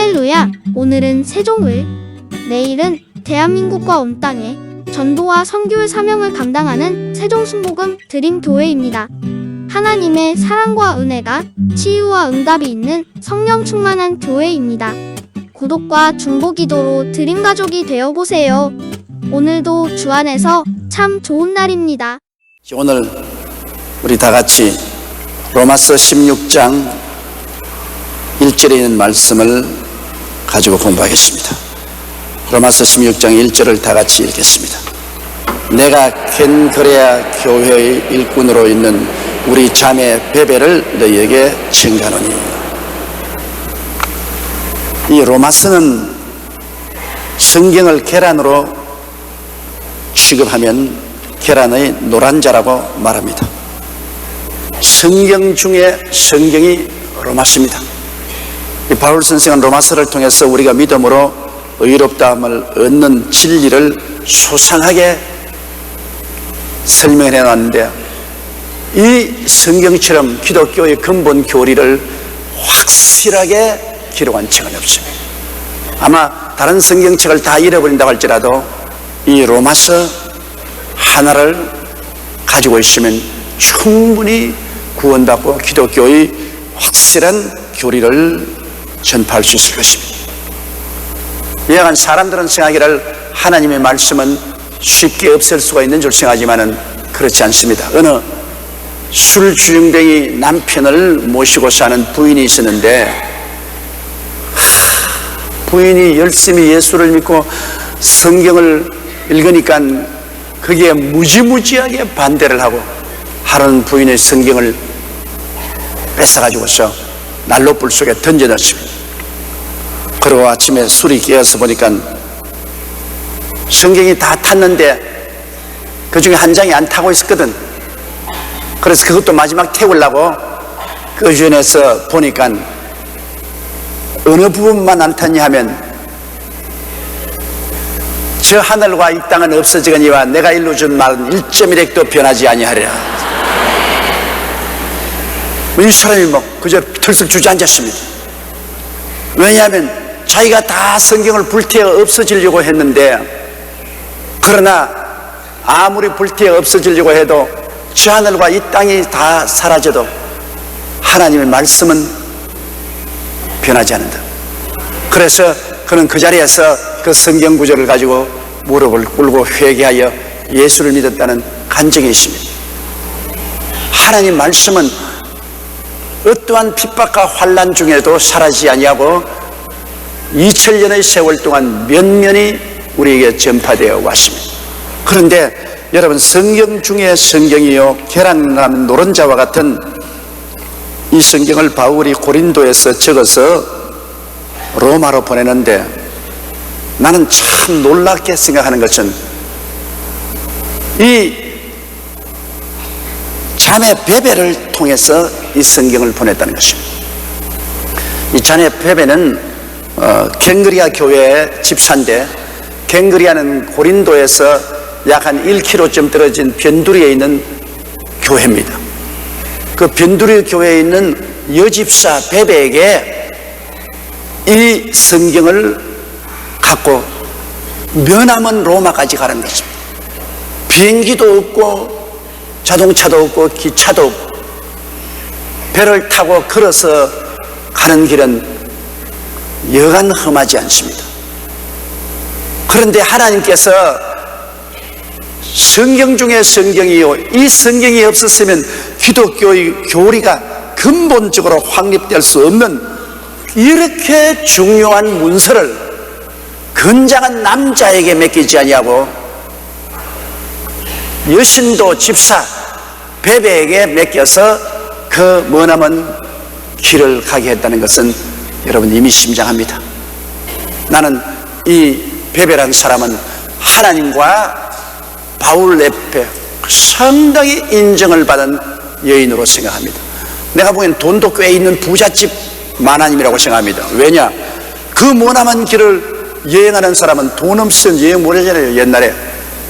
할렐루야! 오늘은 세종을, 내일은 대한민국과 온 땅에 전도와 선교의 사명을 감당하는 세종순복음 드림교회입니다. 하나님의 사랑과 은혜가 치유와 응답이 있는 성령 충만한 교회입니다. 구독과 중보기도로 드림가족이 되어보세요. 오늘도 주 안에서 참 좋은 날입니다. 오늘 우리 다 같이 로마서 16장 1절에 있는 말씀을 가지고 공부하겠습니다. 로마서 16장 1절을 다 같이 읽겠습니다. 내가 켄그레아 교회의 일꾼으로 있는 우리 자매 베베를 너희에게 청하노니. 이 로마서는 성경을 계란으로 취급하면 계란의 노란자라고 말합니다. 성경 중에 성경이 로마서입니다. 바울 선생은 로마서를 통해서 우리가 믿음으로 의롭다함을 얻는 진리를 소상하게 설명해 놨는데, 이 성경처럼 기독교의 근본 교리를 확실하게 기록한 책은 없습니다. 아마 다른 성경책을 다 잃어버린다고 할지라도 이 로마서 하나를 가지고 있으면 충분히 구원받고 기독교의 확실한 교리를 전파할 수 있을 것입니다. 이왕 사람들은 생각하기를 하나님의 말씀은 쉽게 없앨 수가 있는 줄 생각하지만은 그렇지 않습니다. 어느 술주정뱅이 남편을 모시고 사는 부인이 있었는데, 부인이 열심히 예수를 믿고 성경을 읽으니까 거기에 무지무지하게 반대를 하고, 하루는 부인의 성경을 뺏어가지고서 난로불 속에 던져놨습니다. 그리고 아침에 술이 깨어서 보니까 성경이 다 탔는데 그 중에 한 장이 안 타고 있었거든. 그래서 그것도 마지막 태우려고 그 주변에서 보니까 어느 부분만 안 탔냐 하면, 저 하늘과 이 땅은 없어지거니와 내가 일로 준 말은 1.1핵도 변하지 아니하리라. 이 사람이 그저 털썩 주저앉았습니다. 왜냐하면 자기가 다 성경을 불태워 없어지려고 했는데, 그러나 아무리 불태워 없어지려고 해도 저 하늘과 이 땅이 다 사라져도 하나님의 말씀은 변하지 않는다. 그래서 그는 그 자리에서 그 성경 구절을 가지고 무릎을 꿇고 회개하여 예수를 믿었다는 간증이 있습니다. 하나님 말씀은 어떠한 핍박과 환난 중에도 사라지지 아니하고 2000년의 세월 동안 면면히 우리에게 전파되어 왔습니다. 그런데 여러분, 성경 중에 성경이요 계란나는 노른자와 같은 이 성경을 바울이 고린도에서 적어서 로마로 보내는데, 나는 참 놀랍게 생각하는 것은 이 자매 베베를 통해서 이 성경을 보냈다는 것입니다. 이 자매 베베는 갱그리아 교회의 집사인데, 갱그리아는 고린도에서 약 한 1km쯤 떨어진 변두리에 있는 교회입니다. 그 변두리 교회에 있는 여집사 베베에게 이 성경을 갖고 면함은 로마까지 가는 것입니다. 비행기도 없고 자동차도 없고 기차도 없고 배를 타고 걸어서 가는 길은 여간 험하지 않습니다. 그런데 하나님께서 성경 중에 성경이요, 이 성경이 없었으면 기독교의 교리가 근본적으로 확립될 수 없는 이렇게 중요한 문서를 건장한 남자에게 맡기지 아니하고 여신도 집사 베베에게 맡겨서 그 머나먼 길을 가게 했다는 것은 여러분 이미 심장합니다. 나는 이 베베란 사람은 하나님과 바울 옆에 상당히 인정을 받은 여인으로 생각합니다. 내가 보기엔 돈도 꽤 있는 부잣집 마나님이라고 생각합니다. 왜냐? 그 머나먼 길을 여행하는 사람은 돈 없으면 여행 못하잖아요. 옛날에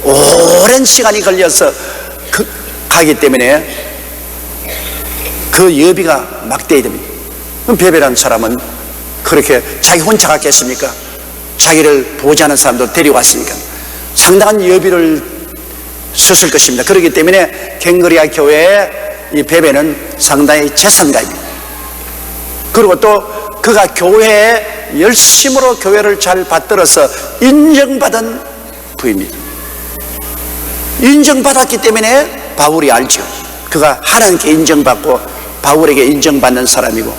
오랜 시간이 걸려서 가기 때문에 그 여비가 막대해야 됩니다. 베베라는 사람은 그렇게 자기 혼자 갔겠습니까? 자기를 보지 않은 사람도 데려왔으니까 상당한 여비를 썼을 것입니다. 그렇기 때문에 갱그리아 교회의 이 베베는 상당히 재산가입니다. 그리고 또 그가 교회에 열심으로 교회를 잘 받들어서 인정받은 부입니다. 인정받았기 때문에 바울이 알죠. 그가 하나님께 인정받고 바울에게 인정받는 사람이고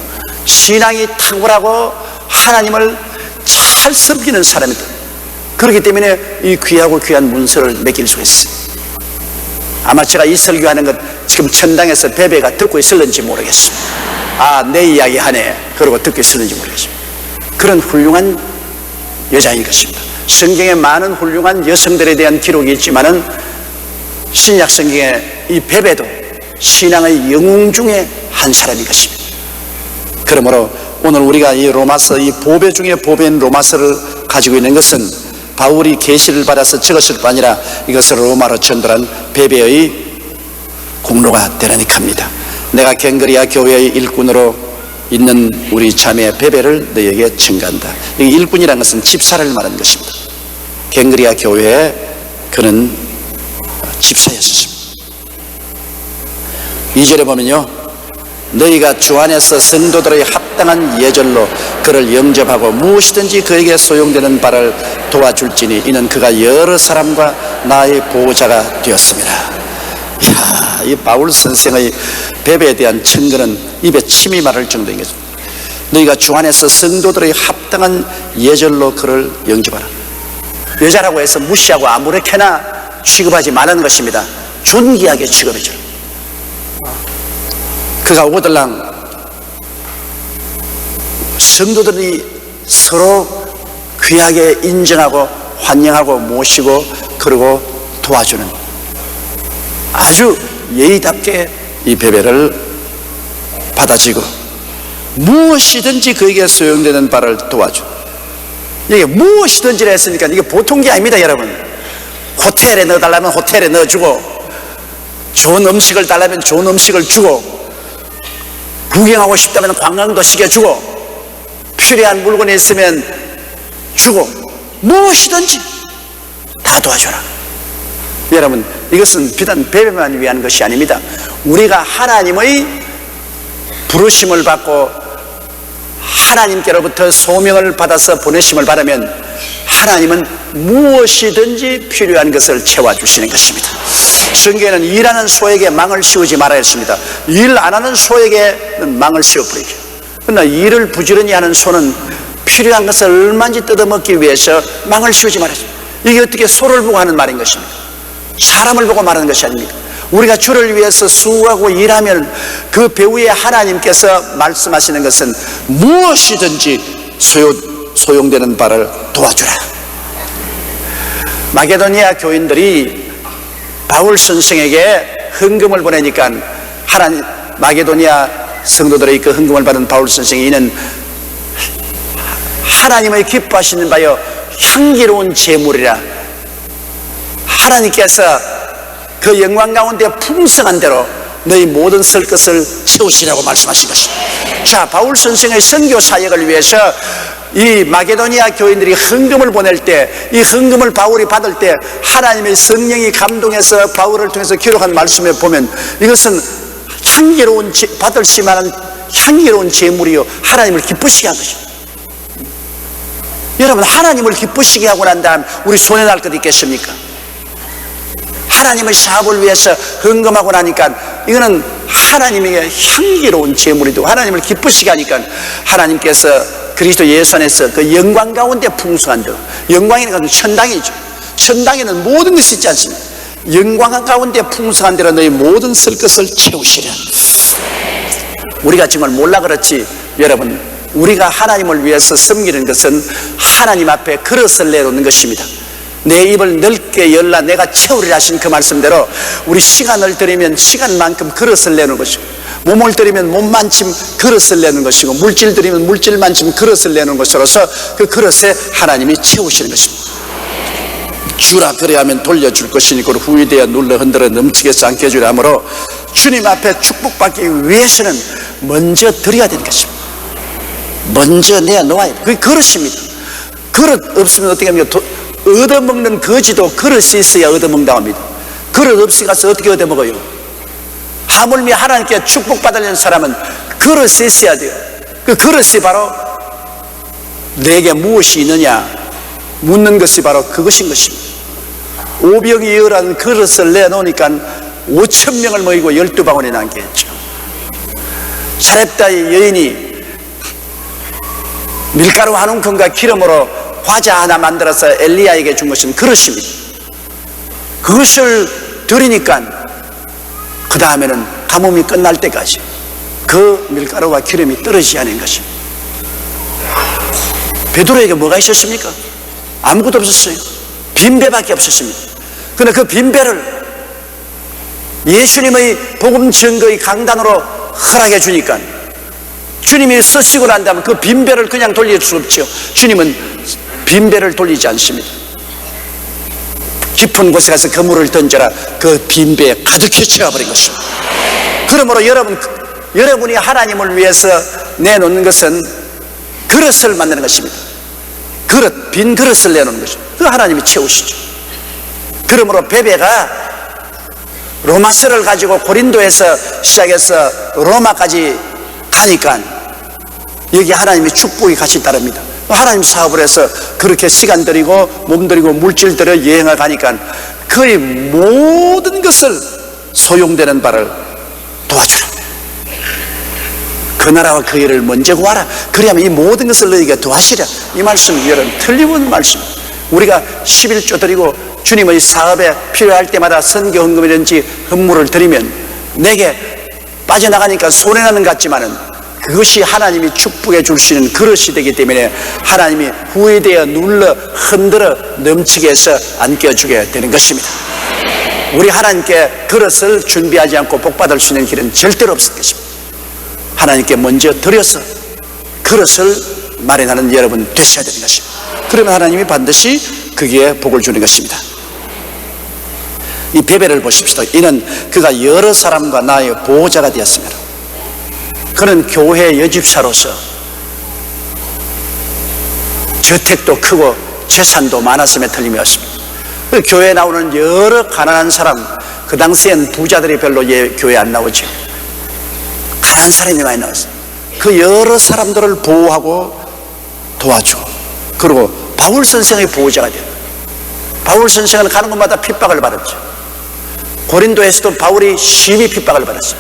신앙이 탁월하고 하나님을 잘 섬기는 사람이다. 그렇기 때문에 이 귀하고 귀한 문서를 맡길 수가 있어요. 아마 제가 이 설교하는 것 지금 천당에서 베베가 듣고 있을는지 모르겠어요. 아, 내 이야기 하네. 그러고 듣고 있을는지 모르겠어요. 그런 훌륭한 여자인 것입니다. 성경에 많은 훌륭한 여성들에 대한 기록이 있지만은 신약 성경에 이 베베도 신앙의 영웅 중에 한 사람인 것입니다. 그러므로 오늘 우리가 이 로마서, 이 보배 중에 보배인 로마서를 가지고 있는 것은 바울이 계시를 받아서 적었을 뿐 아니라 이것을 로마로 전달한 베베의 공로가 되라니까 합니다. 내가 갱그리아 교회의 일꾼으로 있는 우리 자매 베베를 너에게 증가한다. 이 일꾼이라는 것은 집사를 말하는 것입니다. 갱그리아 교회에 그는 집사였습니다. 2절에 보면요, 너희가 주 안에서 성도들의 합당한 예절로 그를 영접하고 무엇이든지 그에게 소용되는 바를 도와줄지니 이는 그가 여러 사람과 나의 보호자가 되었습니다. 이야, 이 바울 선생의 베베에 대한 증거는 입에 침이 마를 정도인 거죠. 너희가 주 안에서 성도들의 합당한 예절로 그를 영접하라. 여자라고 해서 무시하고 아무렇게나 취급하지 말라는 것입니다. 존귀하게 취급해줘. 그가 오들랑 성도들이 서로 귀하게 인정하고 환영하고 모시고 그리고 도와주는 아주 예의답게 이 베베를 받아지고 무엇이든지 그에게 소용되는 바를 도와줘. 이게 무엇이든지라 했으니까 이게 보통 게 아닙니다, 여러분. 호텔에 넣어달라면 호텔에 넣어주고 좋은 음식을 달라면 좋은 음식을 주고 구경하고 싶다면 관광도 시켜주고 필요한 물건이 있으면 주고 무엇이든지 다 도와줘라. 여러분, 이것은 비단 베베만 위한 것이 아닙니다. 우리가 하나님의 부르심을 받고 하나님께로부터 소명을 받아서 보내심을 받으면 하나님은 무엇이든지 필요한 것을 채워주시는 것입니다. 성경에는 일하는 소에게 망을 씌우지 말아야 했습니다. 일 안 하는 소에게는 망을 씌워버리죠. 그러나 일을 부지런히 하는 소는 필요한 것을 얼마든지 뜯어먹기 위해서 망을 씌우지 말아야 했습니다. 이게 어떻게 소를 보고 하는 말인 것입니까? 사람을 보고 말하는 것이 아닙니까? 우리가 주를 위해서 수고하고 일하면 그 배후에 하나님께서 말씀하시는 것은 무엇이든지 소용되는 바를 도와주라. 마게도니아 교인들이 바울 선생에게 헌금을 보내니까 마게도니아 성도들의 그 헌금을 받은 바울 선생이 이는 하나님의 기뻐하시는 바여 향기로운 제물이라 하나님께서 그 영광 가운데 풍성한 대로 너희 모든 쓸 것을 채우시라고 말씀하신 것입니다. 자, 바울 선생의 선교 사역을 위해서 이 마게도니아 교인들이 헌금을 보낼 때, 이 헌금을 바울이 받을 때 하나님의 성령이 감동해서 바울을 통해서 기록한 말씀에 보면 이것은 향기로운 받을 시만한 향기로운 제물이요 하나님을 기쁘시게 한 것입니다. 여러분, 하나님을 기쁘시게 하고 난 다음 우리 손해 날 것 있겠습니까? 하나님의 사업을 위해서 헌금하고 나니까 이거는 하나님에게 향기로운 제물이고 하나님을 기쁘시게 하니까 하나님께서 그리스도 예수 안에서 그 영광 가운데 풍성한 것, 영광이라는 것은 천당이죠. 천당에는 모든 것이 있지 않습니까? 영광 가운데 풍성한 대로 너희 모든 쓸 것을 채우시라. 우리가 정말 몰라 그렇지, 여러분, 우리가 하나님을 위해서 섬기는 것은 하나님 앞에 그릇을 내놓는 것입니다. 내 입을 넓게 열라 내가 채우리라 하신 그 말씀대로 우리 시간을 들이면 시간만큼 그릇을 내는 것이고, 몸을 들이면 몸만큼 그릇을 내는 것이고, 물질 들이면 물질만큼 그릇을 내는 것으로서 그 그릇에 하나님이 채우시는 것입니다. 주라 그래야면 돌려줄 것이니까 후회되어 눌러 흔들어 넘치게 쌓게 해주라 하므로 주님 앞에 축복받기 위해서는 먼저 드려야 되는 것입니다. 먼저 내놓아야 돼. 그게 그릇입니다. 그릇 없으면 어떻게 합니까? 얻어먹는 거지도 그릇이 있어야 얻어먹는다고 합니다. 그릇 없이 가서 어떻게 얻어먹어요? 하물며 하나님께 축복받으려는 사람은 그릇이 있어야 돼요. 그 그릇이 바로 내게 무엇이 있느냐 묻는 것이 바로 그것인 것입니다. 오병이어라는 그릇을 내놓으니까 5,000명을 모이고 12바구니 남게 했죠. 사렙다의 여인이 밀가루 한 움큼과 기름으로 과자 하나 만들어서 엘리야에게 준 것은 그릇입니다. 그것을 드리니까 그 다음에는 가뭄이 끝날 때까지 그 밀가루와 기름이 떨어지지 않은 것입니다. 베드로에게 뭐가 있었습니까? 아무것도 없었어요. 빈배밖에 없었습니다. 그런데 그 빈배를 예수님의 복음 증거의 강단으로 허락해 주니까 주님이 쓰시고 난 다음에 그 빈배를 그냥 돌릴 수 없죠. 주님은 빈배를 돌리지 않습니다. 깊은 곳에 가서 그물을 던져라. 그 빈배에 가득히 채워버린 것입니다. 그러므로 여러분이 하나님을 위해서 내놓는 것은 그릇을 만드는 것입니다. 빈 그릇을 내놓는 것입니다. 그 하나님이 채우시죠. 그러므로 베베가 로마서를 가지고 고린도에서 시작해서 로마까지 가니까 여기 하나님의 축복이 같이 따릅니다. 하나님 사업을 해서 그렇게 시간 들이고 몸 들이고 물질 들여 여행을 가니까 그의 모든 것을 소용되는 바를 도와주라. 그 나라와 그 일을 먼저 구하라. 그리하면 이 모든 것을 너희에게 도와시라. 이 말씀 여러분 틀림없는 말씀. 우리가 11조 드리고 주님의 사업에 필요할 때마다 선교 헌금이든지 헌물을 드리면 내게 빠져나가니까 손해나는 것 같지만은 그것이 하나님이 축복해 줄 수 있는 그릇이 되기 때문에 하나님이 후회되어 눌러 흔들어 넘치게 해서 안겨주게 되는 것입니다. 우리 하나님께 그릇을 준비하지 않고 복받을 수 있는 길은 절대로 없을 것입니다. 하나님께 먼저 드려서 그릇을 마련하는 여러분 되셔야 되는 것입니다. 그러면 하나님이 반드시 거기에 복을 주는 것입니다. 이 베베를 보십시오. 이는 그가 여러 사람과 나의 보호자가 되었습니다. 그는 교회 여집사로서 저택도 크고 재산도 많았음에 틀림이 없습니다. 그 교회에 나오는 여러 가난한 사람, 그 당시엔 부자들이 별로 교회에 안 나오죠. 가난한 사람이 많이 나왔어요. 그 여러 사람들을 보호하고 도와주고, 그리고 바울 선생의 보호자가 돼요. 바울 선생은 가는 곳마다 핍박을 받았죠. 고린도에서도 바울이 심히 핍박을 받았어요.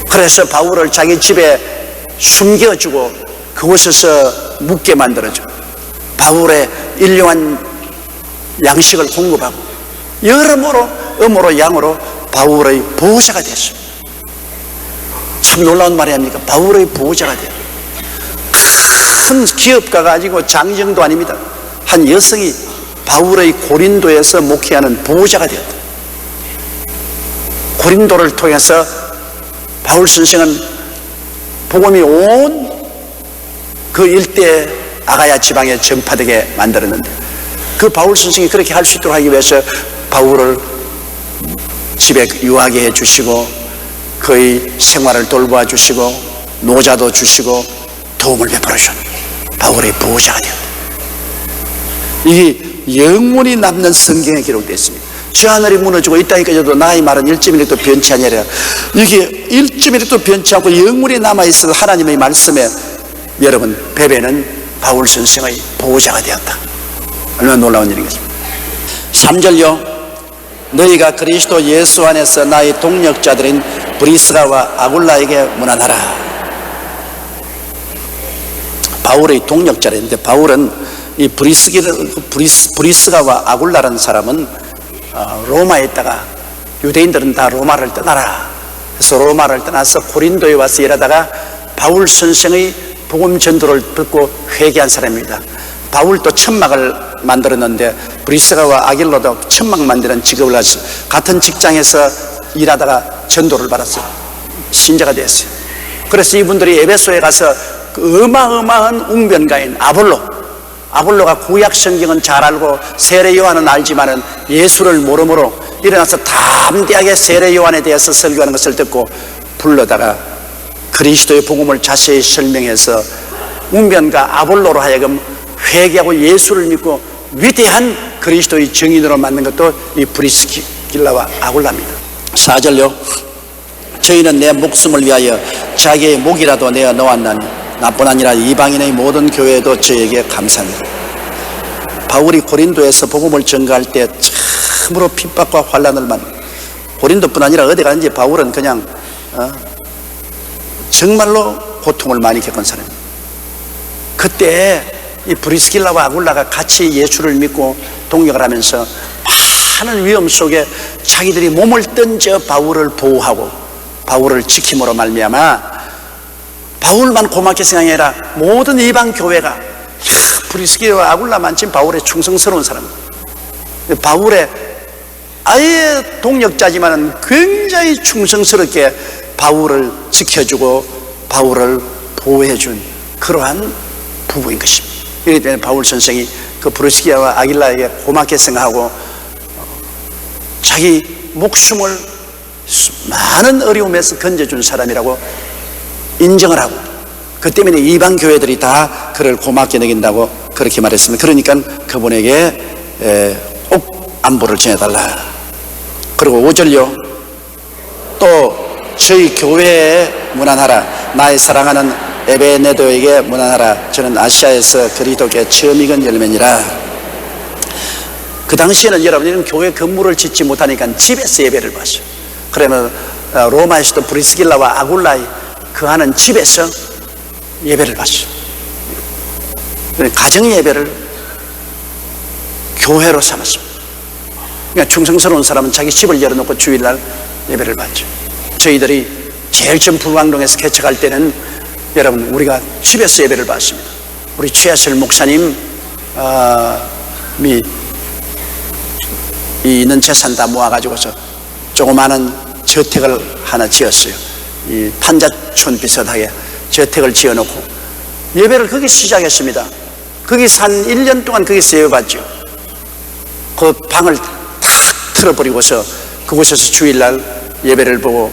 그래서 바울을 자기 집에 숨겨주고 그곳에서 묵게 만들어주고 바울의 일용한 양식을 공급하고 여러모로 음으로 양으로 바울의 보호자가 됐어요. 참 놀라운 말이 아닙니까? 바울의 보호자가 돼요. 큰 기업가가 아니고 장정도 아닙니다. 한 여성이 바울의 고린도에서 목회하는 보호자가 되었다. 고린도를 통해서 바울 선생은 복음이 온 그 일대 아가야 지방에 전파되게 만들었는데 그 바울 선생이 그렇게 할 수 있도록 하기 위해서 바울을 집에 유하게 해주시고 그의 생활을 돌보아 주시고 노자도 주시고 도움을 베풀어 주셨습니다. 바울의 보호자가 되었다. 이게 영원히 남는 성경에 기록되어 있습니다. 저 하늘이 무너지고 이 땅이 깨져도 나의 말은 1.1도 변치 아니하리라. 이게 1.1도 변치 않고 영원히 남아있어도 하나님의 말씀에 여러분 베베는 바울 선생의 보호자가 되었다. 얼마나 놀라운 일인겠습니까? 3절요. 너희가 그리스도 예수 안에서 나의 동력자들인 브리스가와 아굴라에게 문안하라. 바울의 동력자인데 바울은 이 브리스가와 아굴라라는 사람은 로마에 있다가 유대인들은 다 로마를 떠나라. 그래서 로마를 떠나서 고린도에 와서 일하다가 바울 선생의 복음 전도를 듣고 회개한 사람입니다. 바울도 천막을 만들었는데 브리스가와 아길로도 천막 만드는 직업을 하서 같은 직장에서 일하다가 전도를 받았어요. 신자가 되었어요. 그래서 이분들이 에베소에 가서 그 어마어마한 웅변가인 아볼로가 구약 성경은 잘 알고 세례 요한은 알지만은 예수를 모르므로 일어나서 담대하게 세례 요한에 대해서 설교하는 것을 듣고 불러다가 그리스도의 복음을 자세히 설명해서 웅변과 아볼로로 하여금 회개하고 예수를 믿고 위대한 그리스도의 증인으로 만든 것도 이 브리스길라와 아굴라입니다. 4절요. 저희는 내 목숨을 위하여 자기의 목이라도 내어 놓았나니 나뿐 아니라 이방인의 모든 교회도 저에게 감사합니다. 바울이 고린도에서 복음을 전가할 때 참으로 핍박과 환난을 고린도뿐 아니라 어디 가든지 바울은 그냥 정말로 고통을 많이 겪은 사람입니다. 그때 이 브리스길라와 아굴라가 같이 예수를 믿고 동역을 하면서 많은 위험 속에 자기들이 몸을 던져 바울을 보호하고 바울을 지킴으로 말미암아 바울만 고맙게 생각이 아니라 모든 이방 교회가 브리스길라와 아굴라만 지금 바울의 충성스러운 사람입니다. 바울의 아예 동역자지만 굉장히 충성스럽게 바울을 지켜주고 바울을 보호해준 그러한 부부인 것입니다. 이렇기 때문에 바울 선생이 그 브리스길라와 아굴라에게 고맙게 생각하고 자기 목숨을 많은 어려움에서 건져준 사람이라고 인정을 하고 그 때문에 이방 교회들이 다 그를 고맙게 여긴다고 그렇게 말했습니다. 그러니까 그분에게 꼭 안부를 전해달라. 그리고 5절요. 또 저희 교회에 문안하라. 나의 사랑하는 에베네도에게 문안하라. 저는 아시아에서 그리스도께 처음 익은 열매니라. 그 당시에는 여러분 교회 건물을 짓지 못하니까 집에서 예배를 봤어요. 그러면 로마에서도 브리스길라와 아굴라의 거하는 집에서 예배를 봤어요. 가정 예배를 교회로 삼았습니다. 그러니까 충성스러운 사람은 자기 집을 열어놓고 주일날 예배를 받죠. 저희들이 제일 처음 불광동에서 개척할 때는 여러분 우리가 집에서 예배를 받습니다. 우리 최하실 목사님이 있는 재산 다 모아가지고서 조그마한 저택을 하나 지었어요. 이 판자촌 비슷하게 저택을 지어놓고 예배를 거기서 시작했습니다. 거기서 한 1년 동안 거기서 예배받죠. 그 방을 탁 틀어버리고서 그곳에서 주일날 예배를 보고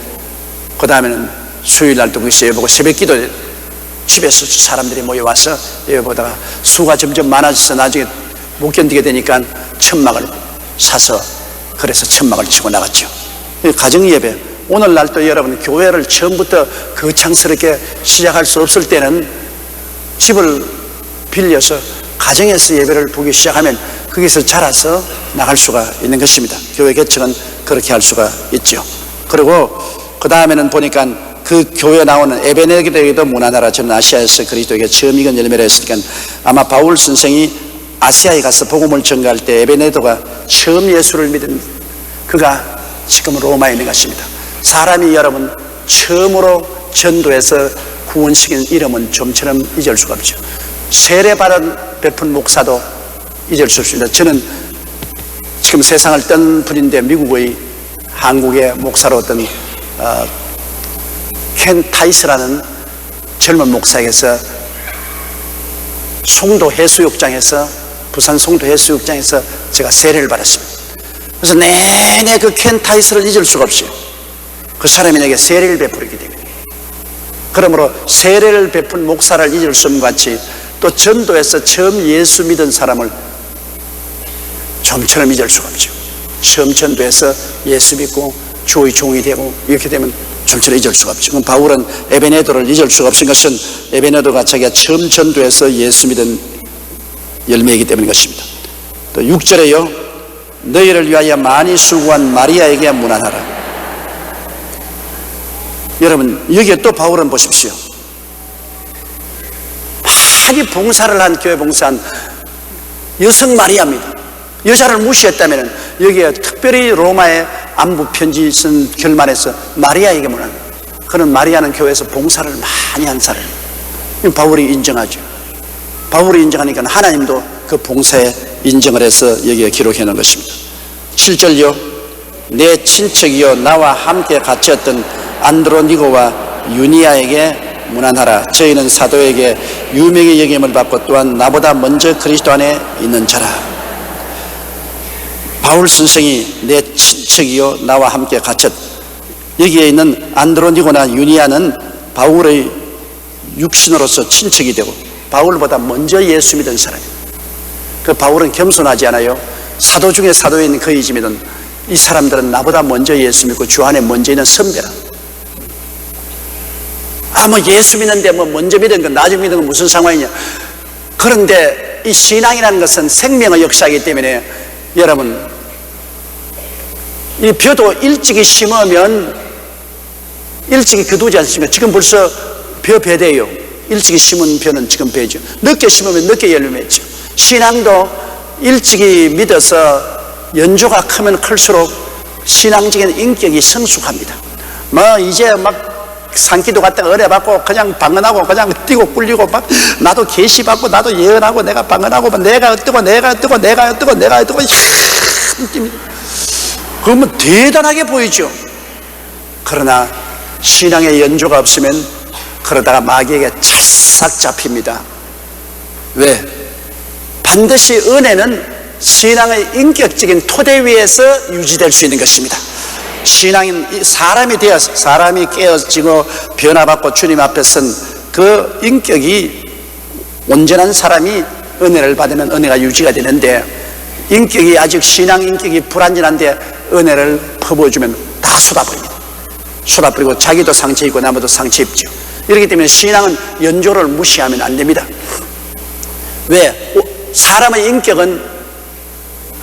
그 다음에는 수요일날도 거기서 예배보고 새벽기도 집에서 사람들이 모여와서 예배보다가 수가 점점 많아져서 나중에 못 견디게 되니까 천막을 사서 그래서 천막을 치고 나갔죠. 가정예배. 오늘날 또 여러분 교회를 처음부터 거창스럽게 시작할 수 없을 때는 집을 빌려서 가정에서 예배를 보기 시작하면 거기서 자라서 나갈 수가 있는 것입니다. 교회 개척은 그렇게 할 수가 있죠. 그리고 그 다음에는 보니까 그 교회 나오는 에베네도에게도 문안하라. 저는 아시아에서 그리스도에게 처음 익은 열매라 했으니까 아마 바울 선생이 아시아에 가서 복음을 전가할 때 에베네도가 처음 예수를 믿은 그가 지금 로마에 있는 것입니다. 사람이 여러분 처음으로 전도해서 구원시킨 이름은 좀처럼 잊을 수가 없죠. 세례받은 베푼 목사도 잊을 수 없습니다. 저는 지금 세상을 뜬 분인데 미국의 한국의 목사로 어떤 켄 타이스라는 젊은 목사에게서 송도 해수욕장에서 부산 송도 해수욕장에서 제가 세례를 받았습니다. 그래서 내내 그 켄 타이스를 잊을 수가 없어요. 그 사람이 내게 세례를 베풀기 때문에. 그러므로 세례를 베푼 목사를 잊을 수 없는 같이 또 전도에서 처음 예수 믿은 사람을 좀처럼 잊을 수가 없죠. 처음 전도해서 예수 믿고 주의 종이 되고 이렇게 되면 좀처럼 잊을 수가 없죠. 그럼 바울은 에베네도를 잊을 수가 없은 것은 에베네도가 자기가 처음 전도해서 예수 믿은 열매이기 때문인 것입니다. 또 6절에요. 너희를 위하여 많이 수고한 마리아에게 문안하라. 여러분 여기에 또 바울은 보십시오. 많이 봉사를 한 교회 봉사한 여성 마리아입니다. 여자를 무시했다면 여기에 특별히 로마에 안부 편지 쓴 결말에서 마리아에게 문안합니다. 그는 마리아는 교회에서 봉사를 많이 한 사람이에요. 바울이 인정하죠. 바울이 인정하니까 하나님도 그 봉사에 인정을 해서 여기에 기록해 놓은 것입니다. 7절요. 내 친척이요 나와 함께 갇혔던 안드로니고와 유니아에게 문안하라. 저희는 사도에게 유명히 여김을 받고 또한 나보다 먼저 그리스도 안에 있는 자라. 바울 선생이 내 친척이요 나와 함께 갇혔. 여기에 있는 안드로니고나 유니아는 바울의 육신으로서 친척이 되고 바울보다 먼저 예수 믿은 사람이에요. 그 바울은 겸손하지 않아요. 사도 중에 사도인 그이지 믿은 이 사람들은 나보다 먼저 예수 믿고 주 안에 먼저 있는 선배라. 뭐 예수 믿는데 뭐 먼저 믿은 건 나중에 믿은 건 무슨 상관이냐. 그런데 이 신앙이라는 것은 생명의 역사이기 때문에 여러분, 이 벼도 일찍이 심으면 일찍이 거두지 않습니까? 지금 벌써 벼 배대요. 일찍이 심은 벼는 지금 배죠. 늦게 심으면 늦게 열매 맺죠. 신앙도 일찍이 믿어서 연조가 크면 클수록 신앙적인 인격이 성숙합니다. 뭐 이제 막 산기도 갔다가 은혜받고 그냥 방언하고 그냥 뛰고 꿀리고 막 나도 계시받고 나도 예언하고 내가 방언하고 내가 어떠고 내가 어떠고 내가 어떠고 내가 어떠고 그러면 대단하게 보이죠. 그러나 신앙의 연조가 없으면 그러다가 마귀에게 찰싹 잡힙니다. 왜? 반드시 은혜는 신앙의 인격적인 토대 위에서 유지될 수 있는 것입니다. 신앙인 사람이 되어서 사람이 깨어지고 변화받고 주님 앞에 선 그 인격이 온전한 사람이 은혜를 받으면 은혜가 유지가 되는데, 인격이 아직 신앙 인격이 불완전한데 은혜를 퍼부어주면 다 쏟아버립니다. 쏟아버리고 자기도 상처 입고 남도 상처 입죠. 이렇기 때문에 신앙은 연조를 무시하면 안 됩니다. 왜? 사람의 인격은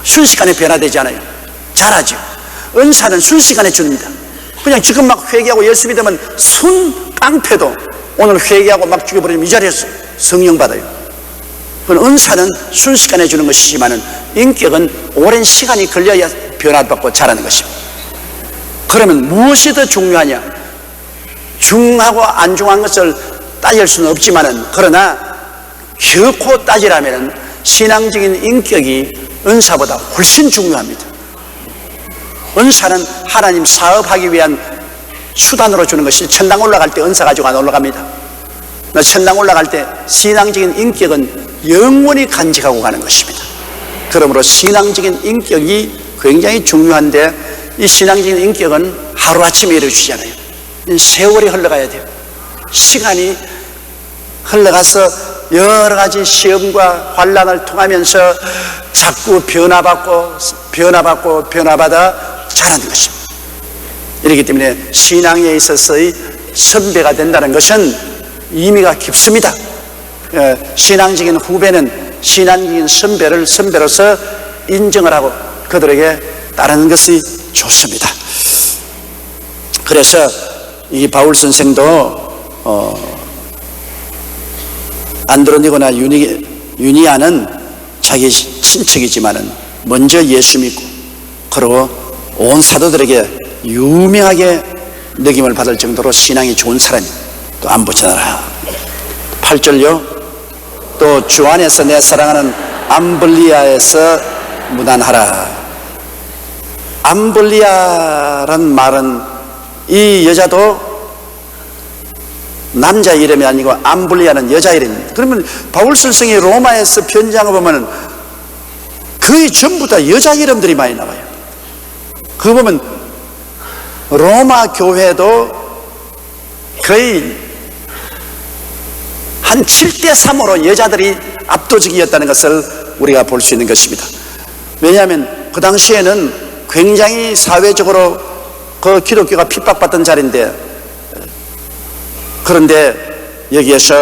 순식간에 변화되지 않아요. 잘하죠. 은사는 순식간에 줍니다. 그냥 지금 막 회개하고 예수 믿으면 순 깡패도 오늘 회개하고 막 죽여버리면 이 자리에서 성령 받아요. 그건 은사는 순식간에 주는 것이지만 인격은 오랜 시간이 걸려야 변화받고 자라는 것입니다. 그러면 무엇이 더 중요하냐? 중하고 안 중한 것을 따질 수는 없지만, 그러나 결코 따지라면 신앙적인 인격이 은사보다 훨씬 중요합니다. 은사는 하나님 사업하기 위한 수단으로 주는 것이, 천당 올라갈 때 은사 가지고 안 올라갑니다. 천당 올라갈 때 신앙적인 인격은 영원히 간직하고 가는 것입니다. 그러므로 신앙적인 인격이 굉장히 중요한데, 이 신앙적인 인격은 하루아침에 이루어지잖아요. 세월이 흘러가야 돼요. 시간이 흘러가서 여러 가지 시험과 환난을 통하면서 자꾸 변화받고 변화받아 자라는 것입니다. 이렇기 때문에 신앙에 있어서의 선배가 된다는 것은 의미가 깊습니다. 신앙적인 후배는 신앙적인 선배를 선배로서 인정을 하고 그들에게 따르는 것이 좋습니다. 그래서 이 바울 선생도 안드로니고나 유니아는 자기 친척이지만은 먼저 예수 믿고, 그리고 온 사도들에게 유명하게 느낌을 받을 정도로 신앙이 좋은 사람이 또 안 붙여놔라. 8절요. 또 주 안에서 내 사랑하는 암블리아에서 무난하라. 암블리아란 말은 이 여자도 남자 이름이 아니고 암블리아는 여자 이름입니다. 그러면 바울 선생이 로마에서 편지한 거 보면 거의 전부 다 여자 이름들이 많이 나와요. 그거 보면 로마 교회도 거의 한 7대3으로 여자들이 압도적이었다는 것을 우리가 볼 수 있는 것입니다. 왜냐하면 그 당시에는 굉장히 사회적으로 그 기독교가 핍박받던 자리인데, 그런데 여기에서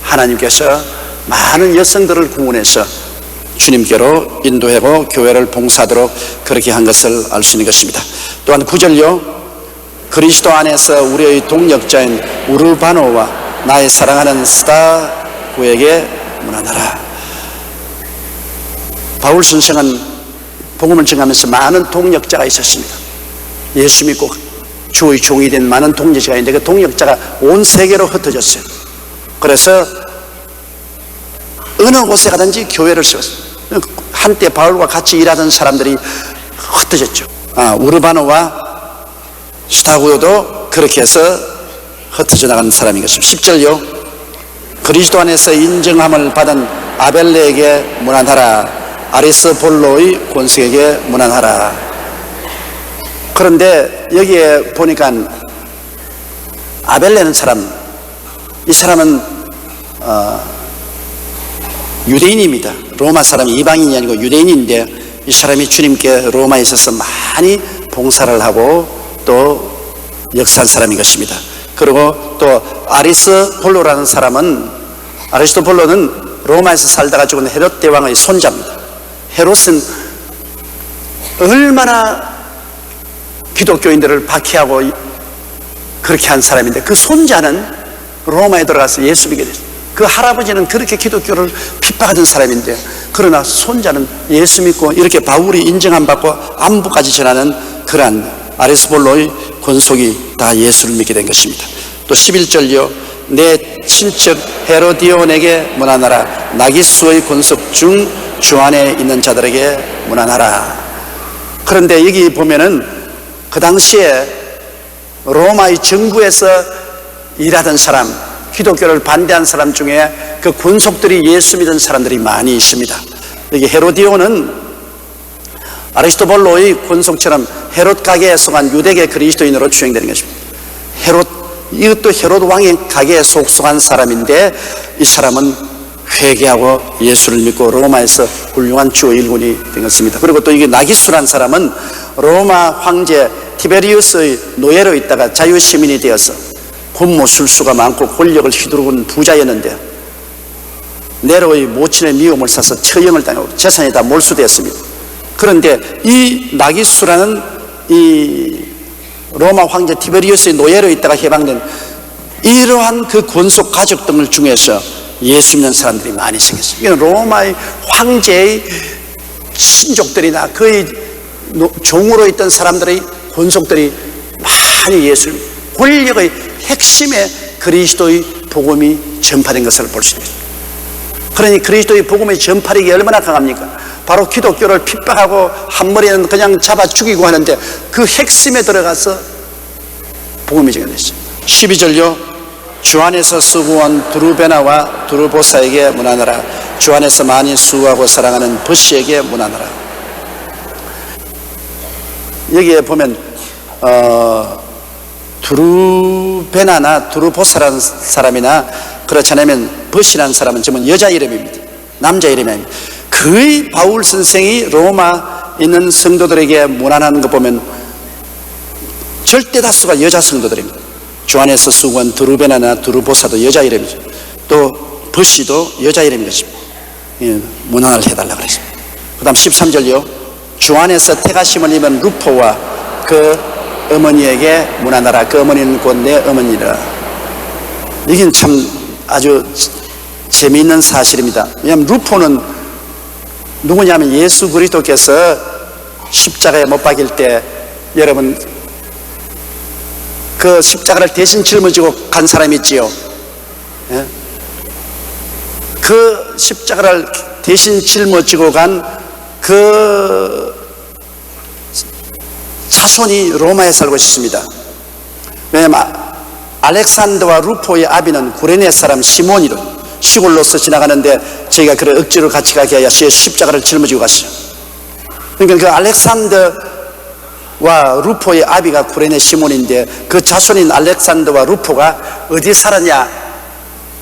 하나님께서 많은 여성들을 구원해서 주님께로 인도하고 교회를 봉사하도록 그렇게 한 것을 알 수 있는 것입니다. 또한 9절요. 그리스도 안에서 우리의 동역자인 우르바노와 나의 사랑하는 스다구에게 문안하라. 바울 선생은 복음을 전하면서 많은 동역자가 있었습니다. 예수 믿고 주의 종이 된 많은 동역자가 있는데 그 동역자가 온 세계로 흩어졌어요. 그래서 어느 곳에 가든지 교회를 세웠어요. 한때 바울과 같이 일하던 사람들이 흩어졌죠. 우르바노와 스다구도 그렇게 해서 흩어져 나가는 사람인 것입니다. 10절요. 그리스도 안에서 인정함을 받은 아벨레에게 문안하라. 아리스볼로의 권색에게 문안하라. 그런데 여기에 보니까 아벨레는 사람, 이 사람은 유대인입니다. 로마 사람이 이방인이 아니고 유대인인데 이 사람이 주님께 로마에 있어서 많이 봉사를 하고 또 역사한 사람인 것입니다. 그리고 또 아리스볼로라는 사람은, 아리스토볼로는 로마에서 살다가 죽은 헤롯 대왕의 손자입니다. 헤롯은 얼마나 기독교인들을 박해하고 그렇게 한 사람인데 그 손자는 로마에 들어가서 예수 믿게 됐어요. 그 할아버지는 그렇게 기독교를 핍박하던 사람인데 그러나 손자는 예수 믿고 이렇게 바울이 인정 안 받고 안부까지 전하는 그러한 아리스볼로의 권속이 다 예수를 믿게 된 것입니다. 또 11절요. 내 친척 헤로디온에게 문안하라. 나기수의 권속 중 주 안에 있는 자들에게 문안하라. 그런데 여기 보면은 그 당시에 로마의 정부에서 일하던 사람, 기독교를 반대한 사람 중에 그 권속들이 예수 믿은 사람들이 많이 있습니다. 여기 헤로디온은 아리스토볼로의 권속처럼 헤롯 가게에 속한 유대계 그리스도인으로 추정되는 것입니다. 이것도 헤롯 왕의 가게에 속한 사람인데 이 사람은 회개하고 예수를 믿고 로마에서 훌륭한 주의 일꾼이 된 것입니다. 그리고 또 이게 나기수란 사람은 로마 황제 티베리우스의 노예로 있다가 자유시민이 되어서 권모 술수가 많고 권력을 휘두르는 부자였는데 네로의 모친의 미움을 사서 처형을 당하고 재산이 다 몰수되었습니다. 그런데 이 나기수라는 이 로마 황제 티베리우스의 노예로 있다가 해방된 이러한 그 권속 가족 등을 중에서 예수 믿는 사람들이 많이 생겼어요. 이건 로마의 황제의 친족들이나 그의 종으로 있던 사람들의 권속들이 많이 예수를, 권력의 핵심에 그리스도의 복음이 전파된 것을 볼 수 있습니다. 그러니 그리스도의 복음의 전파력이 얼마나 강합니까? 바로 기독교를 핍박하고 한 머리는 그냥 잡아 죽이고 하는데 그 핵심에 들어가서 복음이 전해졌습니다. 12절요. 주 안에서 수고한 두루베나와 두루보사에게 문안하라. 주 안에서 많이 수고하고 사랑하는 버시에게 문안하라. 여기에 보면 두루베나나 두루보사라는 사람이나 그렇지 않으면 버시라는 사람은 전부 여자 이름입니다. 남자 이름이 아닙니다. 거의 바울 선생이 로마 있는 성도들에게 문안하는 거 보면 절대 다수가 여자 성도들입니다. 주 안에서 수고한 두루베나나 두루보사도 여자 이름이죠. 또 버시도 여자 이름인 것입니다. 문안을 해달라고 그랬습니다. 그 다음 13절요. 주 안에서 태가심을 입은 루포와 그 어머니에게 문안하라. 그 어머니는 곧 내 어머니라. 이건 참 아주 재미있는 사실입니다. 왜냐하면 루포는 누구냐면 예수 그리스도께서 십자가에 못 박일 때 여러분 그 십자가를 대신 짊어지고 간 사람이 있지요. 예? 그 십자가를 대신 짊어지고 간 그 자손이 로마에 살고 있습니다. 왜냐하면 알렉산더와 루포의 아비는 구레네 사람 시몬이로 시골로서 지나가는데 저희가 그를 억지로 같이 가게 하여 십자가를 짊어지고 갔어요. 그러니까 그 알렉산더와 루포의 아비가 구레네 시몬인데 그 자손인 알렉산더와 루포가 어디 살았냐?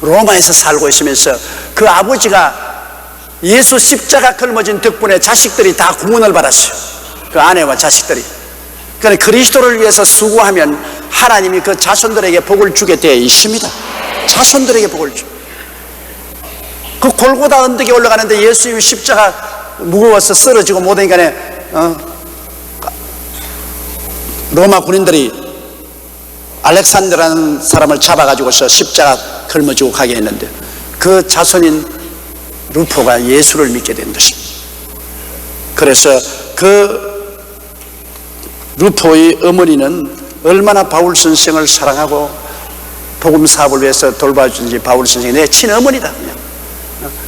로마에서 살고 있으면서 그 아버지가 예수 십자가 걸머진 덕분에 자식들이 다 구원을 받았어요. 그 아내와 자식들이. 그러니까 그리스도를 위해서 수고하면 하나님이 그 자손들에게 복을 주게 되어 있습니다. 자손들에게 복을 주. 그 골고다 언덕에 올라가는데 예수님이 십자가 무거워서 쓰러지고 못하니까 로마 군인들이 알렉산더라는 사람을 잡아가지고서 십자가 걸머지고 가게 했는데 그 자손인 루포가 예수를 믿게 된 것입니다. 그래서 그 루포의 어머니는 얼마나 바울 선생을 사랑하고 복음 사업을 위해서 돌봐주는지 바울 선생이 내 친어머니다.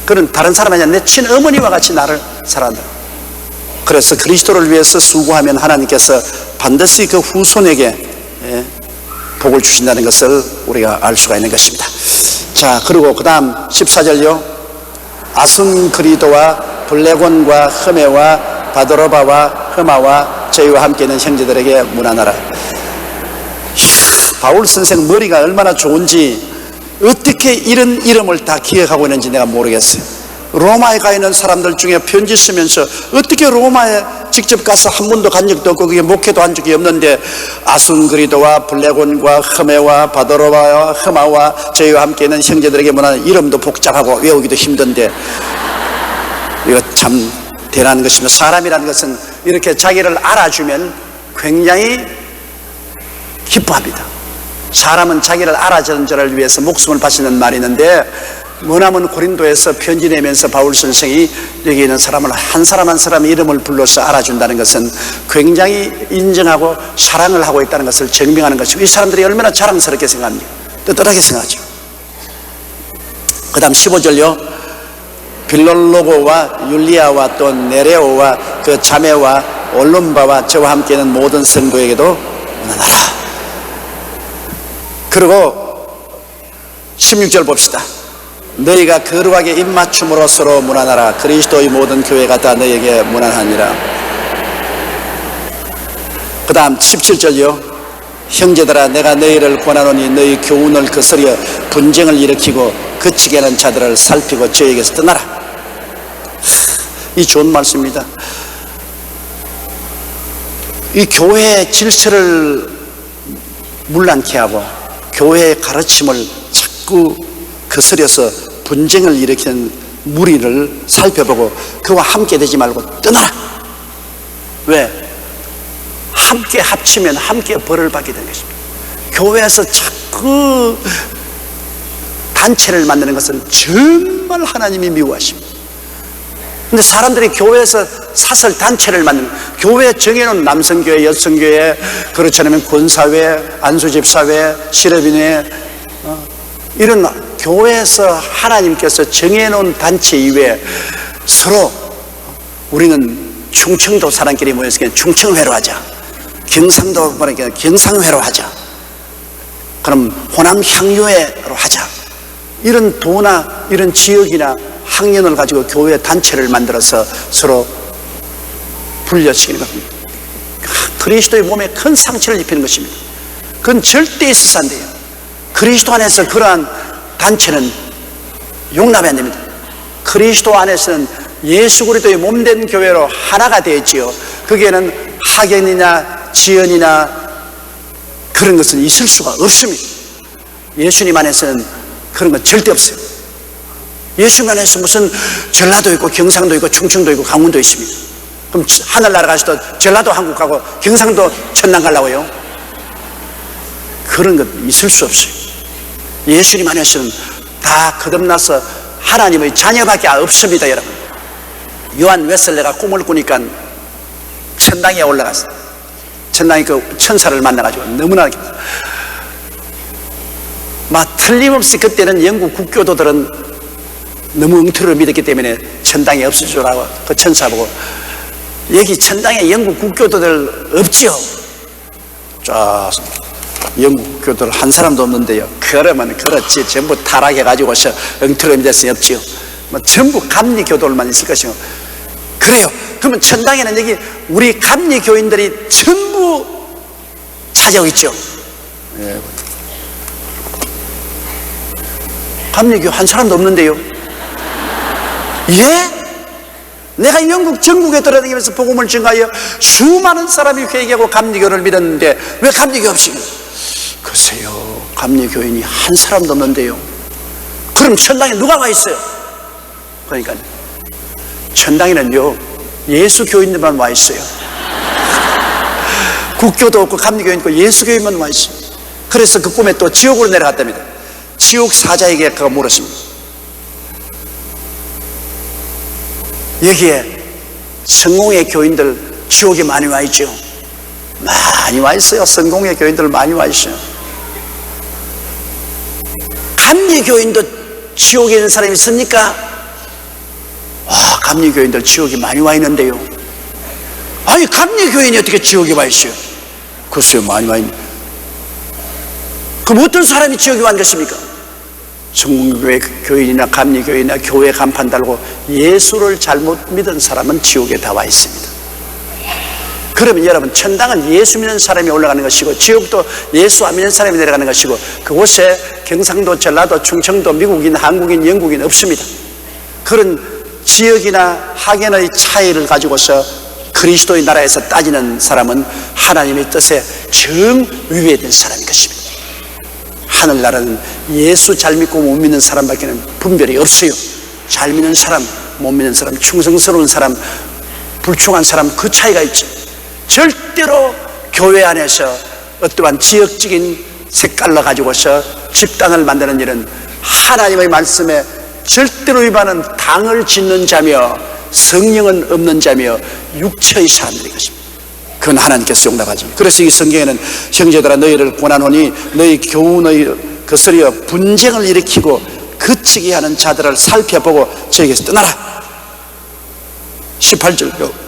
그런 다른 사람 아니야. 내 친어머니와 같이 나를 사랑한다. 그래서 그리스도를 위해서 수고하면 하나님께서 반드시 그 후손에게 복을 주신다는 것을 우리가 알 수가 있는 것입니다. 자, 그리고 그 다음 14절요. 아순그리도와 블레곤과 흐메와 바드로바와 흐마와 저희와 함께 있는 형제들에게 문안하라. 바울 선생 머리가 얼마나 좋은지 어떻게 이런 이름을 다 기억하고 있는지 내가 모르겠어요. 로마에 가 있는 사람들 중에 편지 쓰면서 어떻게 로마에 직접 가서 한 번도 간 적도 없고 그게 목회도 한 적이 없는데 아순그리도와 블레곤과 흐메와 바도로와 흐마와 저희와 함께 있는 형제들에게 문하는 이름도 복잡하고 외우기도 힘든데 이거 참 대단한 것입니다. 사람이라는 것은 이렇게 자기를 알아주면 굉장히 기뻐합니다. 사람은 자기를 알아주는 자를 위해서 목숨을 바치는 말이 있는데 머나먼 고린도에서 편지 내면서 바울 선생이 여기 있는 사람을 한 사람 한 사람 이름을 불러서 알아준다는 것은 굉장히 인정하고 사랑을 하고 있다는 것을 증명하는 것이고 이 사람들이 얼마나 자랑스럽게 생각합니까? 떳떳하게 생각하죠. 그 다음 15절요. 빌롤로고와 율리아와 또 네레오와 그 자매와 올lum바와 저와 함께 있는 모든 성도에게도 문안하라. 그리고 16절 봅시다. 너희가 거룩하게 입맞춤으로 서로 문안하라. 그리스도의 모든 교회가 다 너희에게 문안하니라. 그 다음 17절이요. 형제들아 내가 너희를 권하노니 너희 교훈을 거스려 분쟁을 일으키고 그치게 하는 자들을 살피고 저에게서 떠나라. 이 좋은 말씀입니다. 이 교회의 질서를 문란케 하고 교회의 가르침을 자꾸 거스려서 분쟁을 일으키는 무리를 살펴보고 그와 함께 되지 말고 떠나라. 왜? 함께 합치면 함께 벌을 받게 되는 것입니다. 교회에서 자꾸 단체를 만드는 것은 정말 하나님이 미워하십니다. 근데 사람들이 교회에서 사설 단체를 만드는, 교회 정해놓은 남성교회, 여성교회, 그렇지 않으면 권사회, 안수집사회, 실업인회, 이런 교회에서 하나님께서 정해놓은 단체 이외에 서로 우리는 충청도 사람끼리 모여서 그냥 충청회로 하자, 경상도 그러니까 경상회로 하자, 그럼 호남 향유회로 하자, 이런 도나 이런 지역이나 학년을 가지고 교회 단체를 만들어서 서로 분려시키는 겁니다. 그리스도의 몸에 큰 상처를 입히는 것입니다. 그건 절대 있어서 안 돼요. 그리스도 안에서 그러한 단체는 용납이 안 됩니다. 그리스도 안에서는 예수 그리스도의 몸된 교회로 하나가 되었지요. 거기에는 학연이나 지연이나 그런 것은 있을 수가 없습니다. 예수님 안에서는 그런 건 절대 없어요. 예수님 안에서 무슨 전라도 있고 경상도 있고 충청도 있고 강원도 있습니다. 그럼 하늘나라 가서도 전라도 한국 가고 경상도 천당 가려고요? 그런 것 있을 수 없어요. 예수님 안에서는 다 거듭나서 하나님의 자녀밖에 없습니다. 여러분, 요한 웨슬레가 꿈을 꾸니까 천당에 올라갔어요. 천당에 그 천사를 만나가지고 너무나 막 틀림없이 그때는 영국 국교도들은 너무 엉터리를 믿었기 때문에 천당에 없어지라고 그 천사 보고, 여기 천당에 영국 국교도들 없지요? 자, 영국 국교도들 한 사람도 없는데요. 그러면 그렇지, 전부 타락해가지고서 엉터리를 믿었으니 없지요. 뭐 전부 감리교도들만 있을 것이고. 그래요. 그러면 천당에는 여기 우리 감리교인들이 전부 찾아오고 있죠. 예. 감리교 한 사람도 없는데요. 예? 내가 영국 전국에 돌아다니면서 복음을 증가하여 수많은 사람이 회개하고 감리교를 믿었는데 왜 감리교 없이? 글쎄요, 감리교인이 한 사람도 없는데요. 그럼 천당에 누가 와 있어요? 그러니까 천당에는요 예수 교인들만 와 있어요. 국교도 없고 감리교인 있고 예수 교인만 와 있어요. 그래서 그 꿈에 또 지옥으로 내려갔답니다. 지옥 사자에게 그가 물었습니다. 여기에 성공의 교인들 지옥에 많이 와 있죠. 많이 와 있어요. 성공의 교인들 많이 와 있어요. 감리교인도 지옥에 있는 사람이 있습니까? 감리교인들 지옥에 많이 와 있는데요. 아니, 감리교인이 어떻게 지옥에 와 있어요? 글쎄요, 많이 와 있네. 그럼 어떤 사람이 지옥에 와 있는 것입니까? 성공교회 교인이나 감리교인이나 교회 간판 달고 예수를 잘못 믿은 사람은 지옥에 다 와 있습니다. 그러면 여러분, 천당은 예수 믿는 사람이 올라가는 것이고 지옥도 예수 안 믿는 사람이 내려가는 것이고, 그곳에 경상도, 전라도, 충청도, 미국인, 한국인, 영국인 없습니다. 그런 지역이나 학연의 차이를 가지고서 그리스도의 나라에서 따지는 사람은 하나님의 뜻에 정위배된 사람인 것입니다. 하늘나라는 예수 잘 믿고 못 믿는 사람밖에 분별이 없어요. 잘 믿는 사람, 못 믿는 사람, 충성스러운 사람, 불충한 사람, 그 차이가 있죠. 절대로 교회 안에서 어떠한 지역적인 색깔로 가지고서 집단을 만드는 일은 하나님의 말씀에 절대로 위반하는 당을 짓는 자며 성령은 없는 자며 육체의 사람들인 것입니다. 그건 하나님께서 용납하죠. 그래서 이 성경에는 형제들아 너희를 권하노니 너희 교훈의 거스려 분쟁을 일으키고 그치게 하는 자들을 살펴보고 저에게서 떠나라. 18절,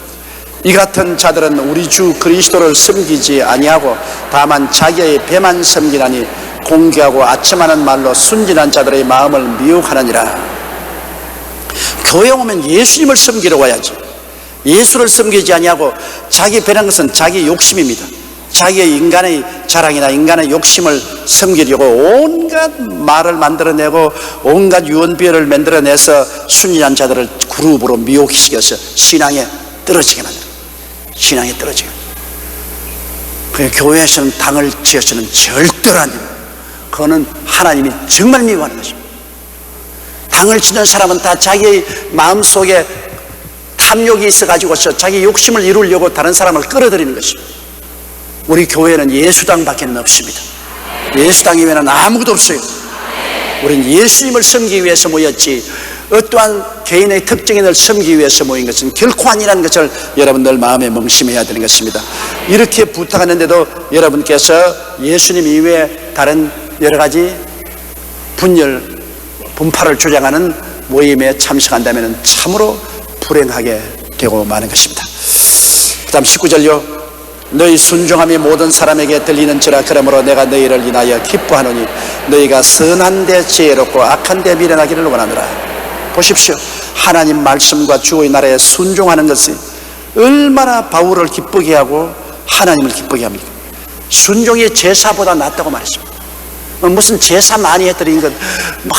이 같은 자들은 우리 주 그리스도를 섬기지 아니하고 다만 자기의 배만 섬기나니 공개하고 아첨하는 말로 순진한 자들의 마음을 미혹하느니라. 교회 오면 예수님을 섬기러 와야지. 예수를 섬기지 아니하고, 자기 배라는 것은 자기 욕심입니다. 자기의 인간의 자랑이나 인간의 욕심을 섬기려고 온갖 말을 만들어내고 온갖 유언비어를 만들어내서 순진한 자들을 그룹으로 미혹시켜서 신앙에 떨어지게 만들어요. 신앙에 떨어지게. 그 교회에서는 당을 지어서는 절대로 안 됩니다. 그거는 하나님이 정말 미워하는 것입니다. 당을 짓는 사람은 다 자기의 마음속에 탐욕이 있어가지고서 자기 욕심을 이루려고 다른 사람을 끌어들이는 것입니다. 우리 교회는 예수당밖에 없습니다. 예수당이면 아무것도 없어요. 우리는 예수님을 섬기기 위해서 모였지 어떠한 개인의 특정인을 섬기기 위해서 모인 것은 결코 아니라는 것을 여러분들 마음에 명심해야 되는 것입니다. 이렇게 부탁하는데도 여러분께서 예수님 이외에 다른 여러 가지 분파를 주장하는 모임에 참석한다면 참으로 불행하게 되고 마는 것입니다. 그 다음 19절요. 너희 순종함이 모든 사람에게 들리는지라. 그러므로 내가 너희를 인하여 기뻐하노니 너희가 선한 데 지혜롭고 악한 데 미련하기를 원하노라. 보십시오. 하나님 말씀과 주의 나라에 순종하는 것이 얼마나 바울을 기쁘게 하고 하나님을 기쁘게 합니까? 순종이 제사보다 낫다고 말했습니다. 무슨 제사 많이 해드린 것, 막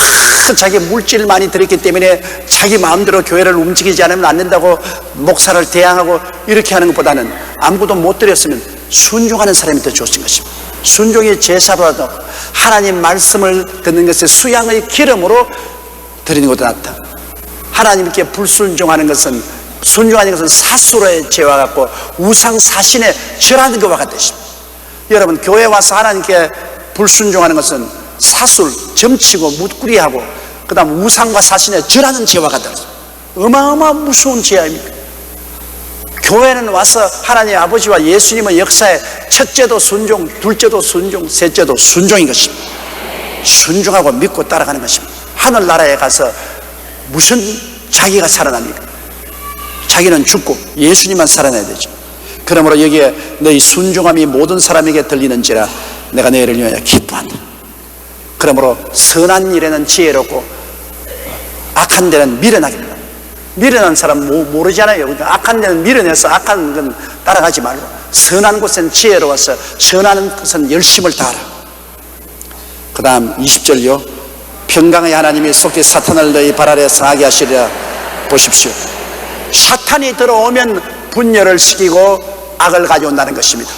자기 물질 많이 드렸기 때문에 자기 마음대로 교회를 움직이지 않으면 안 된다고 목사를 대항하고 이렇게 하는 것보다는 아무것도 못 드렸으면 순종하는 사람이 더 좋은 것입니다. 순종이 제사보다 하나님 말씀을 듣는 것의 수양의 기름으로 드리는 것도 낫다. 하나님께 불순종하는 것은, 순종하는 것은 사수로의 죄와 같고 우상 사신에 절하는 것과 같으십니다. 여러분, 교회 와서 하나님께 불순종하는 것은 사술, 점치고 묻구리하고 그 다음 우상과 사신에 절하는 죄와 같다. 어마어마한 무서운 죄입니다. 교회는 와서 하나님 아버지와 예수님의 역사에 첫째도 순종, 둘째도 순종, 셋째도 순종인 것입니다. 순종하고 믿고 따라가는 것입니다. 하늘나라에 가서 무슨 자기가 살아납니까? 자기는 죽고 예수님만 살아나야 되죠. 그러므로 여기에 너희 순종함이 모든 사람에게 들리는지라 내가 너희를 위하여 기뻐한다. 그러므로 선한 일에는 지혜롭고 악한 데는 미련하게 된다. 미련한 사람 모르잖아요. 그러니까 악한 데는 미련해서 악한 건 따라가지 말고 선한 곳은 지혜로워서 선한 것은 열심을 다하라. 그 다음 20절요. 평강의 하나님이 속히 사탄을 너희 발 아래 상하게 하시리라. 보십시오. 사탄이 들어오면 분열을 시키고 악을 가져온다는 것입니다.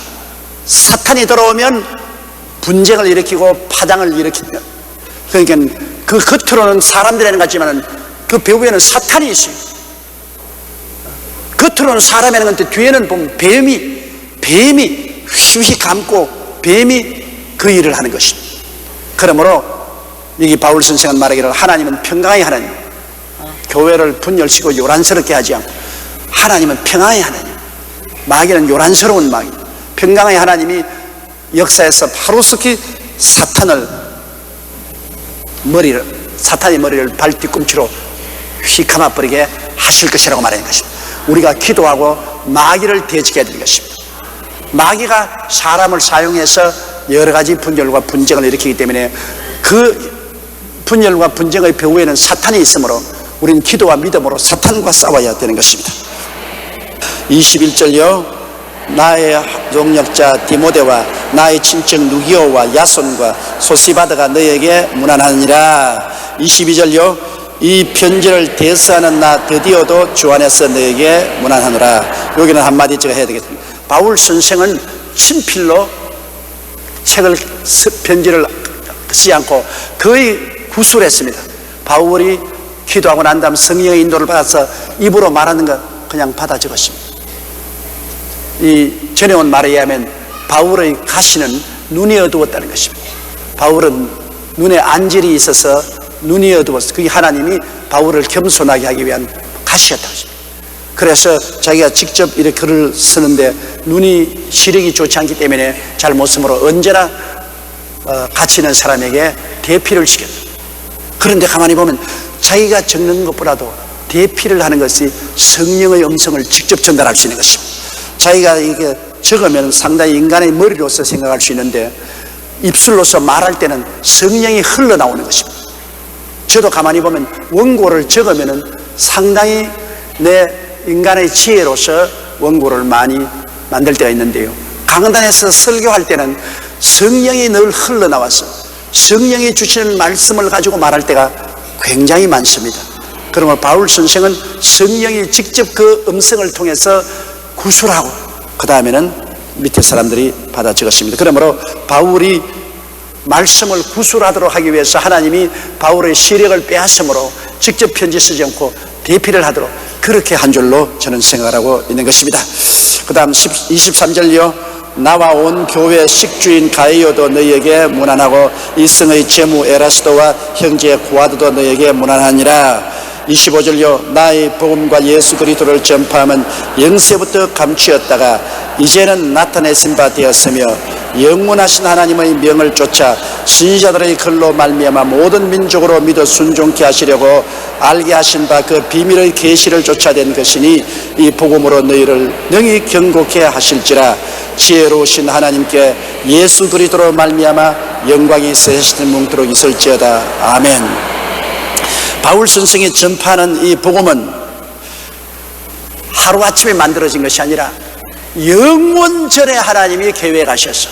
사탄이 들어오면 분쟁을 일으키고 파장을 일으킵니다. 그러니까 그 겉으로는 사람들이라는 것 같지만 그 배후에는 사탄이 있어요. 겉으로는 사람이라는 건데 뒤에는 보면 뱀이 휘휘 감고 뱀이 그 일을 하는 것입니다. 그러므로 여기 바울 선생은 말하기를 하나님은 평강의 하나님, 교회를 분열시키고 요란스럽게 하지 않고 하나님은 평강의 하나님, 마귀는 요란스러운 마귀. 평강의 하나님이 역사에서 바로스키 사탄의 머리를 발 뒤꿈치로 휘 감아버리게 하실 것이라고 말하는 것입니다. 우리가 기도하고 마귀를 대적해야 되는 것입니다. 마귀가 사람을 사용해서 여러 가지 분열과 분쟁을 일으키기 때문에 그 분열과 분쟁의 배후에는 사탄이 있으므로 우리는 기도와 믿음으로 사탄과 싸워야 되는 것입니다. 21절요. 나의 동역자 디모데와 나의 친척 누기오와 야손과 소시바드가 너에게 문안하니라. 22절요. 이 편지를 대서하는 나 드디어도 주 안에서 너에게 문안하노라. 여기는 한마디 제가 해야 되겠습니다. 바울 선생은 친필로 편지를 쓰지 않고 거의 구술을 했습니다. 바울이 기도하고 난 다음 성령의 인도를 받아서 입으로 말하는 거 그냥 받아 적었습니다. 이 전해온 말에 의하면 바울의 가시는 눈이 어두웠다는 것입니다. 바울은 눈에 안질이 있어서 눈이 어두웠어. 그게 하나님이 바울을 겸손하게 하기 위한 가시였다고 했습니다. 그래서 자기가 직접 이렇게 글을 쓰는데 눈이 시력이 좋지 않기 때문에 잘 못 쓰므로 언제나 가치 있는 사람에게 대피를 시켰다. 그런데 가만히 보면 자기가 적는 것보다도 대피를 하는 것이 성령의 음성을 직접 전달할 수 있는 것입니다. 자기가 이게 적으면 상당히 인간의 머리로서 생각할 수 있는데 입술로서 말할 때는 성령이 흘러나오는 것입니다. 저도 가만히 보면 원고를 적으면 상당히 내 인간의 지혜로서 원고를 많이 만들 때가 있는데요, 강단에서 설교할 때는 성령이 늘 흘러나와서 성령이 주시는 말씀을 가지고 말할 때가 굉장히 많습니다. 그러면 바울 선생은 성령이 직접 그 음성을 통해서 구술하고 그 다음에는 밑에 사람들이 받아 적었습니다. 그러므로 바울이 말씀을 구술하도록 하기 위해서 하나님이 바울의 시력을 빼앗음으로 직접 편지 쓰지 않고 대피를 하도록 그렇게 한 줄로 저는 생각을 하고 있는 것입니다. 그 다음 23절요. 나와 온 교회 식주인 가이오도 너희에게 문안하고 이성의 제무 에라스도와 형제 구아드도 너희에게 문안하니라. 25절요. 나의 복음과 예수 그리스도를 전파함은 영세부터 감추었다가 이제는 나타내신 바 되었으며 영원하신 하나님의 명을 쫓아 선지자들의 글로 말미암아 모든 민족으로 믿어 순종케 하시려고 알게 하신 바 그 비밀의 계시를 쫓아낸 것이니 이 복음으로 너희를 능히 경고케 하실지라. 지혜로우신 하나님께 예수 그리스도로 말미암아 영광이 세시는 뭉도록 있을지어다. 아멘. 바울 선생이 전파하는 이 복음은 하루아침에 만들어진 것이 아니라 영원전에 하나님이 계획하셔서,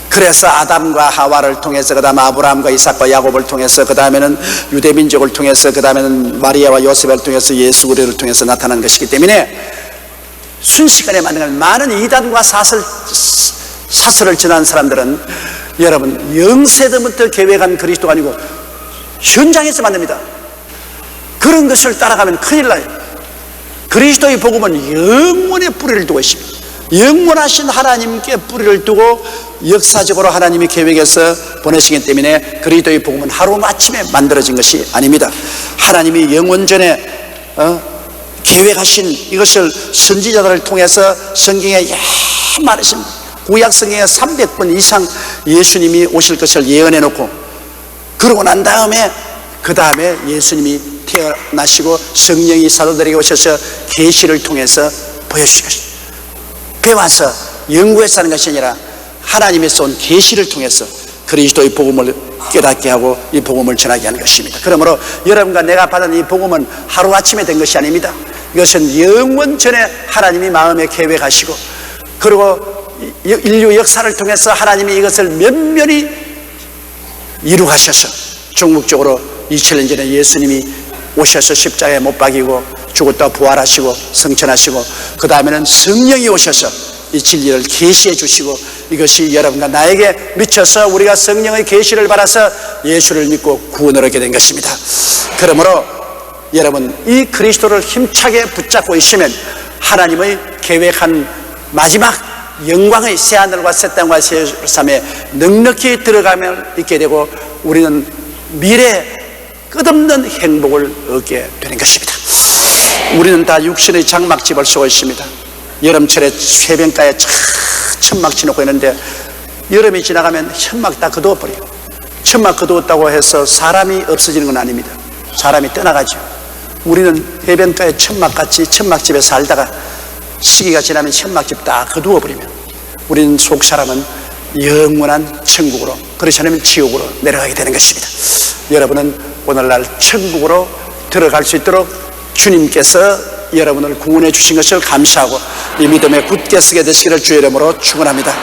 그래서 아담과 하와를 통해서, 그 다음 아브라함과 이삭과 야곱을 통해서, 그 다음에는 유대민족을 통해서, 그 다음에는 마리아와 요셉을 통해서 예수 그리스도를 통해서 나타난 것이기 때문에 순식간에 만든 많은 이단과 사설을 전한 사람들은 여러분 영세대부터 계획한 그리스도가 아니고 현장에서 만듭니다. 그런 것을 따라가면 큰일 나요. 그리스도의 복음은 영원의 뿌리를 두고 있습니다. 영원하신 하나님께 뿌리를 두고 역사적으로 하나님이 계획해서 보내시기 때문에 그리스도의 복음은 하루아침에 만들어진 것이 아닙니다. 하나님이 영원전에 계획하신 이것을 선지자들을 통해서 성경에 말했습니다. 구약 성경에 300번 이상 예수님이 오실 것을 예언해 놓고, 그러고 난 다음에 그 다음에 예수님이 태어나시고 성령이 사도들에게 오셔서 계시를 통해서 보여주신 것입니다. 배워서 연구해서 하는 것이 아니라 하나님의 쏜 계시를 통해서 그리스도의 복음을 깨닫게 하고 이 복음을 전하게 하는 것입니다. 그러므로 여러분과 내가 받은 이 복음은 하루아침에 된 것이 아닙니다. 이것은 영원 전에 하나님이 마음에 계획하시고, 그리고 인류 역사를 통해서 하나님이 이것을 면면히 이루가셔서 종국적으로 2000년 전에 예수님이 오셔서 십자가에 못 박이고 죽었다 부활하시고 성천하시고, 그 다음에는 성령이 오셔서 이 진리를 계시해 주시고, 이것이 여러분과 나에게 미쳐서 우리가 성령의 계시를 받아서 예수를 믿고 구원을 얻게 된 것입니다. 그러므로 여러분 이 그리스도를 힘차게 붙잡고 있으면 하나님의 계획한 마지막 영광의 새하늘과 새 땅과 새 예루살렘에 넉넉히 들어가면 있게 되고 우리는 미래 끝없는 행복을 얻게 되는 것입니다. 우리는 다 육신의 장막집을 쓰고 있습니다. 여름철에 쇠변가에 천막 치놓고 있는데 여름이 지나가면 천막 다 거두어버려요. 천막 거두었다고 해서 사람이 없어지는 건 아닙니다. 사람이 떠나가죠. 우리는 해변가에 천막같이 천막집에 살다가 시기가 지나면 천막집 다 거두어버리면 우리는 속사람은 영원한 천국으로, 그렇지 않으면 지옥으로 내려가게 되는 것입니다. 여러분은 오늘날 천국으로 들어갈 수 있도록 주님께서 여러분을 구원해 주신 것을 감사하고 이 믿음에 굳게 서게 되시기를 주의 이름으로 축원합니다.